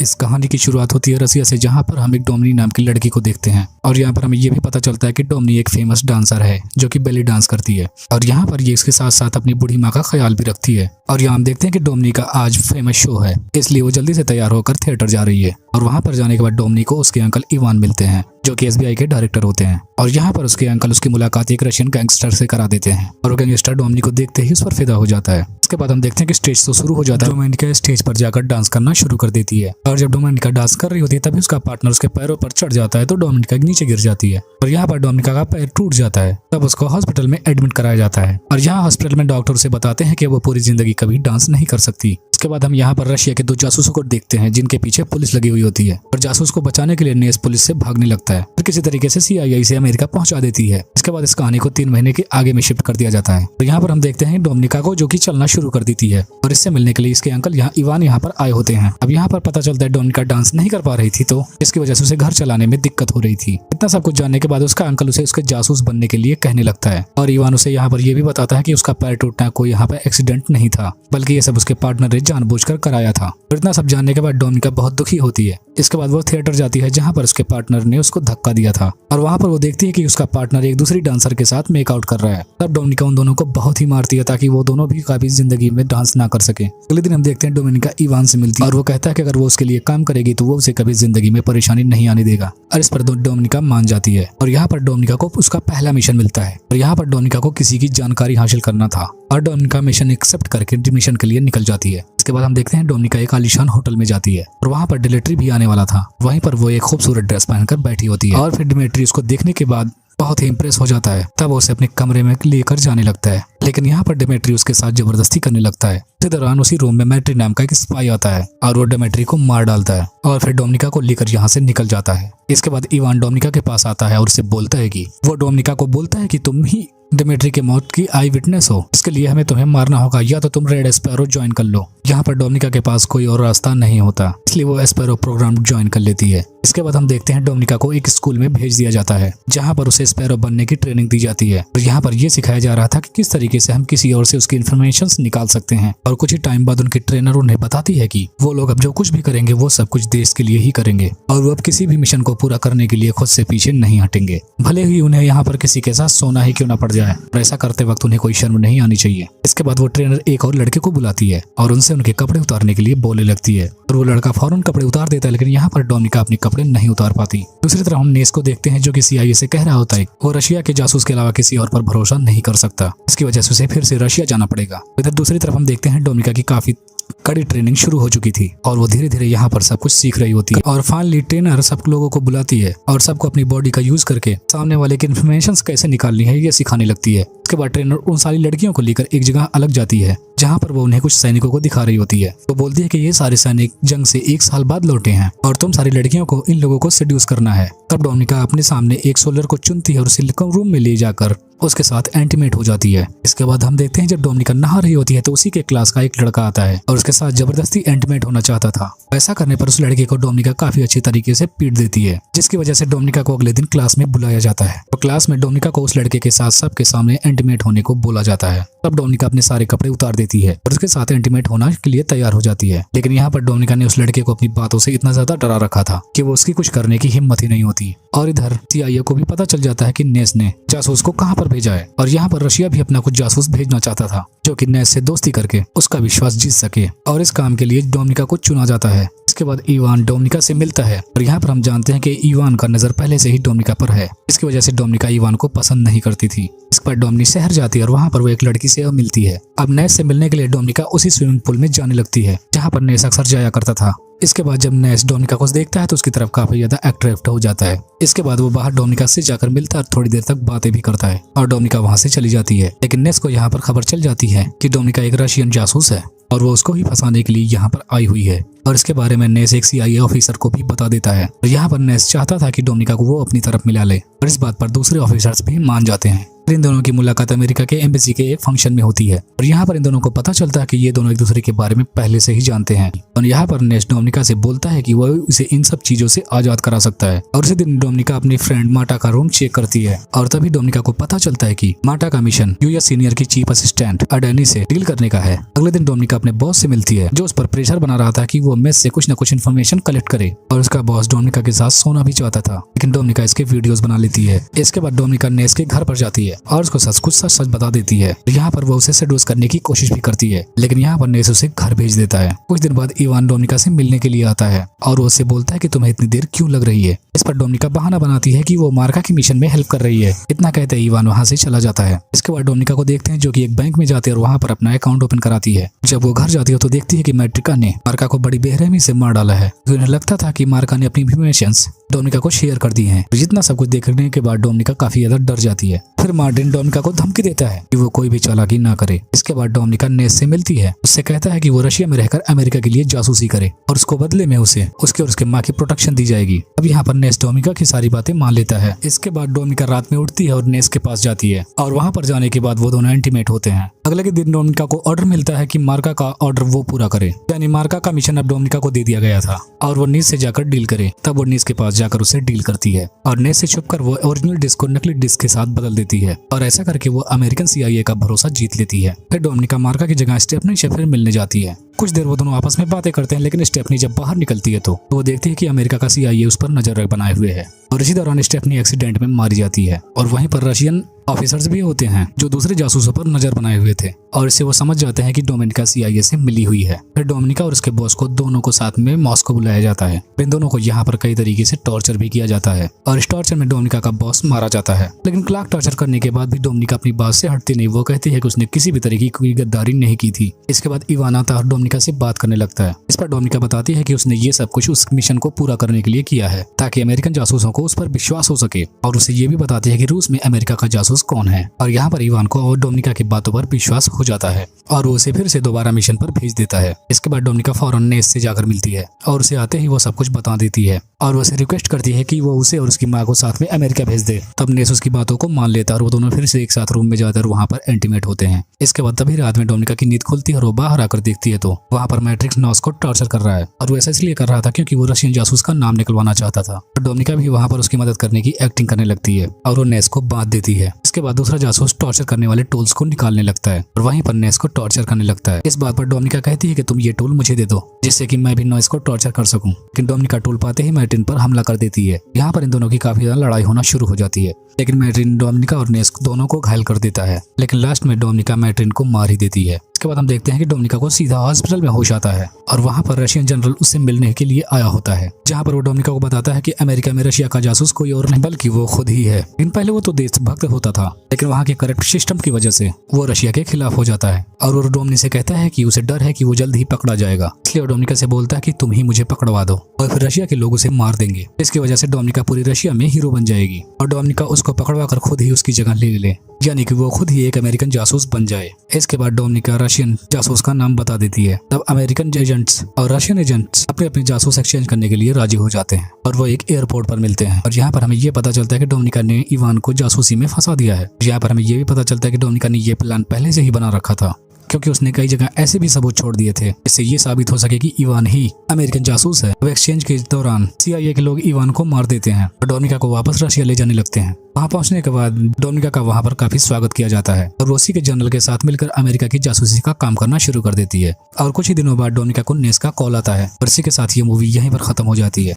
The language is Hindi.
इस कहानी की शुरुआत होती है रसिया से, जहाँ पर हम एक डोमिनी नाम की लड़की को देखते हैं और यहाँ पर हमें ये भी पता चलता है कि डोमिनी एक फेमस डांसर है जो कि बेली डांस करती है और यहाँ पर ये इसके साथ साथ अपनी बूढ़ी माँ का ख्याल भी रखती है। और यहाँ हम देखते हैं कि डोमिनी का आज फेमस शो है, इसलिए वो जल्दी से तैयार होकर थिएटर जा रही है और वहाँ पर जाने के बाद डोमिनी को उसके अंकल इवान मिलते हैं जो कि एसबीआई के डायरेक्टर होते हैं। और यहाँ पर उसके अंकल उसकी मुलाकात एक रशियन गैंगस्टर से करा देते हैं और वो गैंगस्टर डोमिनी को देखते ही उस पर फिदा हो जाता है। उसके बाद हम देखते हैं कि स्टेज तो शुरू हो जाता है। डोमिनिका स्टेज पर जाकर डांस करना शुरू कर देती है और जब डोमिनिका डांस कर रही होती है तभी उसका पार्टनर उसके पैरों पर चढ़ जाता है तो डोमिनिका नीचे गिर जाती है और यहाँ पर डोमिनिका का पैर टूट जाता है। तब उसको हॉस्पिटल में एडमिट कराया जाता है और यहाँ हॉस्पिटल में डॉक्टर उसे बताते हैं कि वो पूरी जिंदगी कभी डांस नहीं कर सकती। उसके बाद हम यहाँ पर रशिया के 2 जासूसों को देखते हैं जिनके पीछे पुलिस लगी हुई होती है और जासूस को बचाने के लिए नेस पुलिस से भागने लगता है, फिर किसी तरीके से CIA से अमेरिका पहुंचा देती है। इसके बाद इस कहानी को 3 महीने के आगे में शिफ्ट कर दिया जाता है और यहाँ पर हम देखते हैं डोमिनिका को जो कि चलना शुरू कर देती है और इससे मिलने के लिए इसके अंकल इवान यहाँ पर आए होते हैं। अब यहाँ पर पता चलता है डोमिनिका डांस नहीं कर पा रही थी तो इसकी वजह से उसे घर चलाने में दिक्कत हो रही थी। इतना सब कुछ जानने के बाद उसका अंकल उसे उसके जासूस बनने के लिए कहने लगता है और इवान उसे यहाँ पर यह भी बताता है कि उसका पैर टूटना कोई यहाँ पर एक्सीडेंट नहीं था बल्कि ये सब उसके पार्टनर ने जानबूझकर कराया था। इतना सब जानने के बाद डोमिनिका बहुत दुखी होती है। इसके बाद वो थिएटर जाती है जहाँ पर उसके पार्टनर ने उसको धक्का दिया था और वहाँ पर वो देखती है कि उसका पार्टनर एक दूसरी डांसर के साथ मेकआउट कर रहा है। तब डोमिनिका उन दोनों को बहुत ही मारती है ताकि वो दोनों भी कभी जिंदगी में डांस ना कर सके। अगले दिन हम देखते हैं डोमिनिका इवान से मिलती है और वो कहता है कि अगर वो उसके लिए काम करेगी तो वो उसे कभी जिंदगी में परेशानी नहीं आने देगा और इस पर डोमिनिका मान जाती है। और यहाँ पर डोमिनिका को उसका पहला मिशन मिलता है और यहाँ पर डोमिनिका को किसी की जानकारी हासिल करना था और डोमिनिका मिशन एक्सेप्ट करके मिशन के लिए निकल जाती है। इसके बाद हम देखते हैं डोमिनिका एक आलीशान होटल में जाती है और वहाँ पर डिमिट्री भी आने वाला था। वहीं पर वो एक खूबसूरत ड्रेस पहनकर बैठी होती है और फिर डिमिट्री उसको देखने के बाद बहुत ही इम्प्रेस हो जाता है। तब वो उसे अपने कमरे में लेकर जाने लगता है, लेकिन यहाँ पर डिमिट्री उसके साथ जबरदस्ती करने लगता है। इसी दौरान उसी रूम में मैट्री नाम का एक स्पाई आता है और वो डिमिट्री को मार डालता है और फिर डोमिनिका को लेकर यहाँ से निकल जाता है। इसके बाद इवान डोमिनिका के पास आता है और उससे बोलता है कि वो डोमिनिका को बोलता है कि तुम ही डिमिट्री के मौत की आई विटनेस हो, इसके लिए हमें तुम्हें मारना होगा या तो तुम रेड स्पैरो ज्वाइन कर लो। यहाँ पर डोमिनिका के पास कोई और रास्ता नहीं होता, इसलिए वो स्पैरो प्रोग्राम ज्वाइन कर लेती है। इसके बाद हम देखते हैं डोमिनिका को एक स्कूल में भेज दिया जाता है जहाँ पर उसे स्पैरो बनने की ट्रेनिंग दी जाती है और यहाँ पर यह सिखाया जा रहा था कि किस तरीके से हम किसी और से उसकी इन्फॉर्मेशन निकाल सकते हैं। और कुछ ही टाइम बाद उनकी ट्रेनर उन्हें बताती है कि वो लोग अब जो कुछ भी करेंगे वो सब कुछ देश के लिए ही करेंगे और वो अब किसी भी मिशन को पूरा करने के लिए खुद से पीछे नहीं हटेंगे, भले ही उन्हें यहाँ पर किसी के साथ सोना ही क्यों ना पड़ जाए। और ऐसा करते वक्त उन्हें कोई शर्म नहीं आनी चाहिए। इसके बाद वो ट्रेनर एक और लड़के को बुलाती है और उनसे उनके कपड़े उतारने के लिए बोलने लगती है और वो लड़का फौरन कपड़े उतार देता है, लेकिन यहाँ पर डोमिनिका अपने कपड़े नहीं उतार पाती। दूसरी तरफ हम नेस को देखते हैं जो कि CIA से कह रहा होता है वो रशिया के जासूस के अलावा किसी और पर भरोसा नहीं कर सकता, इसकी वजह से उसे फिर से रशिया जाना पड़ेगा। इधर दूसरी तरफ हम देखते हैं डोमिनिका की काफी कड़ी ट्रेनिंग शुरू हो चुकी थी और वो धीरे धीरे यहाँ पर सब कुछ सीख रही होती है और फाइनली ट्रेनर सब लोगों को बुलाती है और सबको अपनी बॉडी का यूज करके सामने वाले की इन्फॉर्मेशन कैसे निकालनी है ये सिखाने लगती है। उसके बाद ट्रेनर उन सारी लड़कियों को लेकर एक जगह अलग जाती है जहाँ पर वो उन्हें कुछ सैनिकों को दिखा रही होती है। वो बोलती है कि ये सारे सैनिक जंग से 1 साल बाद लौटे हैं और तुम सारी लड़कियों को इन लोगों को सेड्यूस करना है। तब डोमिनिका अपने सामने एक सोल्जर को चुनती है और उसे रूम में ले जाकर उसके साथ इंटीमेट हो जाती है। इसके बाद हम देखते हैं जब डोमिनिका नहा रही होती है तो उसी के क्लास का एक लड़का आता है और उसके साथ जबरदस्ती इंटीमेट होना चाहता था। ऐसा करने पर उस लड़के को डोमिनिका काफी अच्छी तरीके से पीट देती है, जिसकी वजह से डोमिनिका को अगले दिन क्लास में बुलाया जाता है और क्लास में डोमिनिका को उस लड़के के साथ सबके सामने इंटीमेट होने को बोला जाता है। तब डोमिनिका अपने सारे कपड़े उतार देती है और उसके साथ इंटीमेट होना के लिए तैयार हो जाती है, लेकिन यहाँ पर डोमिनिका ने उस लड़के को अपनी बातों से इतना ज्यादा डरा रखा था कि वो उसकी कुछ करने की हिम्मत ही नहीं होती। और इधर CIA को भी पता चल जाता है कि नेस ने जासूस को कहाँ पर भेजा है और यहाँ पर रशिया भी अपना कुछ जासूस भेजना चाहता था जो कि नेस से दोस्ती करके उसका विश्वास जीत सके और इस काम के लिए डोमिनिका को चुना जाता है। इसके बाद इवान डोमिनिका से मिलता है और यहाँ पर हम जानते हैं कि इवान का नजर पहले से ही डोमिनिका पर है, इसकी वजह से डोमिनिका इवान को पसंद नहीं करती थी। इसके बाद डोमिनी शहर जाती है और वहाँ पर वो एक लड़की से मिलती है। अब नेस से मिलने के लिए डोमिनिका उसी स्विमिंग पूल में जाने लगती है जहाँ पर नेस अक्सर जाया करता था। इसके बाद जब नेस डोमिनिका को देखता है तो उसकी तरफ काफी ज्यादा अट्रैक्ट हो जाता है। इसके बाद वो बाहर डोमिनिका से जाकर मिलता है और थोड़ी देर तक बातें भी करता है और डोमिनिका वहाँ से चली जाती है, लेकिन नेस को यहाँ पर खबर चल जाती है कि डोमिनिका एक रशियन जासूस है और वो उसको ही फंसाने के लिए यहाँ पर आई हुई है और इसके बारे में नेस एक CIA ऑफिसर को भी बता देता है और यहाँ पर नेस चाहता था कि डोमिनिका को वो अपनी तरफ मिला ले और इस बात पर दूसरे ऑफिसर्स भी मान जाते हैं। इन दोनों की मुलाकात अमेरिका के एम्बेसी के एक फंक्शन में होती है और यहाँ पर इन दोनों को पता चलता है कि ये दोनों एक दूसरे के बारे में पहले से ही जानते हैं। और यहाँ पर नेस डोमिनिका से बोलता है कि वह उसे इन सब चीजों से आजाद करा सकता है। और उसी दिन डोमिनिका अपनी फ्रेंड माटा का रूम चेक करती है और तभी डोमिनिका को पता चलता है कि माटा का मिशन यूएस सीनियर की चीफ असिस्टेंट अडेनी से डील करने का है। अगले दिन डोमिनिका अपने बॉस से मिलती है जो उस पर प्रेशर बना रहा था कि वो मेस से कुछ न कुछ इन्फॉर्मेशन कलेक्ट करे और उसका बॉस डोमिनिका के साथ सोना भी चाहता था, लेकिन डोमिनिका इसके वीडियोस बना लेती है। इसके बाद डोमिनिका नेस के घर पर जाती है और उसको सच बता देती है। यहाँ पर वो उसे सेडूस करने की कोशिश भी करती है, लेकिन यहाँ पर नेस उसे घर भेज देता है। कुछ दिन बाद इवान डोमिनिका से मिलने के लिए आता है और वो उसे बोलता है कि तुम्हें इतनी देर क्यों लग रही है। इस पर डोमिनिका बहाना बनाती है कि वो मार्का के मिशन में हेल्प कर रही है। इतना कहते ही इवान वहाँ से चला जाता है। इसके बाद डोमिनिका को देखते हैं जो कि एक बैंक में जाती है और वहाँ पर अपना अकाउंट ओपन कराती है। जब वो घर जाती है तो देखती है कि मैट्रिका ने मार्का को बड़ी बेरहमी से मार डाला है। उन्हें लगता था कि मार्का ने अपनी इन्फॉर्मेशंस डोमिनिका को शेयर कर दी हैं। जितना सब कुछ देखने के बाद डोमिनिका काफी ज्यादा डर जाती है। फिर मार्टिन डोमिनिका को धमकी देता है कि वो कोई भी चालाकी ना करे। इसके बाद डोमिनिका नेस से मिलती है, उससे कहता है कि वो रशिया में रहकर अमेरिका के लिए जासूसी करे और उसको बदले में उसे उसके और उसके माँ की प्रोटेक्शन दी जाएगी। अब यहाँ पर नेस डोमिनिका की सारी बातें मान लेता है। इसके बाद डोमिनिका रात में उठती है और नेस के पास जाती है और वहाँ पर जाने के बाद वो दोनों इंटीमेट होते हैं। अगले के दिन डोमिनिका को ऑर्डर मिलता है कि मार्का का ऑर्डर वो पूरा करे, यानी मार्का का मिशन अब डोमिनिका को दे दिया गया था और वो नीस से जाकर डील करे। तब वो नीस के पास जाकर उसे डील करती है और नेस से छुपकर वो ओरिजिनल डिस्क को नकली डिस्क के साथ बदल देती है और ऐसा करके वो अमेरिकन CIA का भरोसा जीत लेती है। फिर डोमिनिका मार्का की जगह स्टेफनी से फिर मिलने जाती है। कुछ देर वो दोनों आपस में बातें करते हैं, लेकिन स्टेफनी जब बाहर निकलती है तो वो देखती है कि अमेरिका का CIA उस पर नजर बनाए हुए है और इसी दौरान स्टेफनी एक्सीडेंट में मारी जाती है। और वहीं पर रशियन ऑफिसर्स भी होते हैं जो दूसरे जासूसों पर नजर बनाए हुए थे और इससे वो समझ जाते हैं कि डोमिनिका CIA से मिली हुई है। फिर डोमिनिका और उसके बॉस को दोनों को साथ में मॉस्को बुलाया जाता है। इन दोनों को यहाँ पर कई तरीके से टॉर्चर भी किया जाता है और इस टॉर्चर में डोमिनिका का बॉस मारा जाता है। लेकिन क्लार्क टॉर्चर करने के बाद भी डोमिनिका अपनी बात से हटती नहीं। वो कहती है कि उसने किसी भी तरीके की गद्दारी नहीं की थी। इसके बाद इवान आता है और डोमिनिका से बात करने लगता है। इस पर डोमिनिका बताती है कि उसने ये सब कुछ उस मिशन को पूरा करने के लिए किया है ताकि अमेरिकन जासूसों को उस पर विश्वास हो सके और उसे ये भी बताती है कि रूस में अमेरिका का जासूस कौन है। और यहाँ पर इवान को और डोमिनिका की बातों पर विश्वास हो जाता है और वो उसे फिर से दोबारा मिशन पर भेज देता है। इसके बाद डोमिनिका फौरन नेस से जाकर मिलती है और उसे आते ही वो सब कुछ बता देती है और वो उसे रिक्वेस्ट करती है कि वो उसे और उसकी माँ को साथ में अमेरिका भेज दे। तब नेस उसकी बातों को मान लेता है और वो दोनों फिर से एक साथ रूम में जाकर वहाँ पर इंटीमेट होते हैं। इसके बाद तभी रात में डोमिनिका की नींद खुलती है और वो बाहर आकर देखती है तो वहाँ पर मैट्रिक्स नॉस को टॉर्चर कर रहा है और वो ऐसा इसलिए कर रहा था क्योंकि वो रशियन जासूस का नाम निकलवाना चाहता था। डोमिनिका भी वहाँ पर उसकी मदद करने की एक्टिंग करने लगती है और वो नेस को बांध देती है। इसके बाद दूसरा जासूस टॉर्चर करने वाले टूल्स को निकालने लगता है और वहीं पर नेस को टॉर्चर करने लगता है। इस बात पर डोमिनिका कहती है कि तुम ये टूल मुझे दे दो जिससे कि मैं भी नॉइस को टॉर्चर कर सकूं। लेकिन डोमिनिका टूल पाते ही मैट्रिन पर हमला कर देती है। यहाँ पर इन दोनों की काफी ज्यादा लड़ाई होना शुरू हो जाती है, लेकिन मैट्रिन डोमिनिका और नेस दोनों को घायल कर देता है। लेकिन लास्ट में डोमिनिका मैट्रिन को मार ही देती है। इसके बाद हम देखते हैं कि डोमिनिका को सीधा हॉस्पिटल में होश आता है और वहाँ पर रशियन जनरल उससे मिलने के लिए आया होता है, जहाँ पर वो डोमिनिका को बताता है कि अमेरिका में रशिया का जासूस कोई और नहीं बल्कि वो खुद ही है। लेकिन पहले वो तो देशभक्त होता था, लेकिन वहाँ के करप्ट सिस्टम की वजह से वो रशिया के खिलाफ हो जाता है और वो डोमिनी से कहता है कि उसे डर है कि वो जल्द ही पकड़ा जाएगा। इसलिए डोमिनिका से बोलता है कि तुम ही मुझे पकड़वा दो और फिर रशिया के लोग उसे मार देंगे। इसकी वजह से डोमिनिका पूरी रशिया में हीरो बन जाएगी और डोमिनिका उसको पकड़वा कर खुद ही उसकी जगह ले ले, यानी कि वो खुद ही एक अमेरिकन जासूस बन जाए। इसके बाद डोमिनिका रशियन जासूस का नाम बता देती है। तब अमेरिकन एजेंट्स और रशियन एजेंट्स अपने अपने जासूस एक्सचेंज करने के लिए राजी हो जाते हैं और वो एक एयरपोर्ट पर मिलते हैं। और यहाँ पर हमें ये पता चलता है कि डोमिनिका ने इवान को जासूसी में फंसा दिया है। यहाँ पर हमें ये भी पता चलता है कि डोमिनिका ने ये प्लान पहले से ही बना रखा था, क्योंकि उसने कई जगह ऐसे भी सबूत छोड़ दिए थे इससे ये साबित हो सके कि इवान ही अमेरिकन जासूस है। अब एक्सचेंज के दौरान CIA के लोग इवान को मार देते हैं और डोमिनिका को वापस रशिया ले जाने लगते हैं। वहां पहुंचने के बाद डोमिनिका का वहां पर काफी स्वागत किया जाता है और रूसी के जनरल के साथ मिलकर अमेरिका की जासूसी का काम करना शुरू कर देती है। और कुछ ही दिनों बाद डोमिनिका को नेस का कॉल आता है और इसी के साथ ये मूवी यहीं पर खत्म हो जाती है।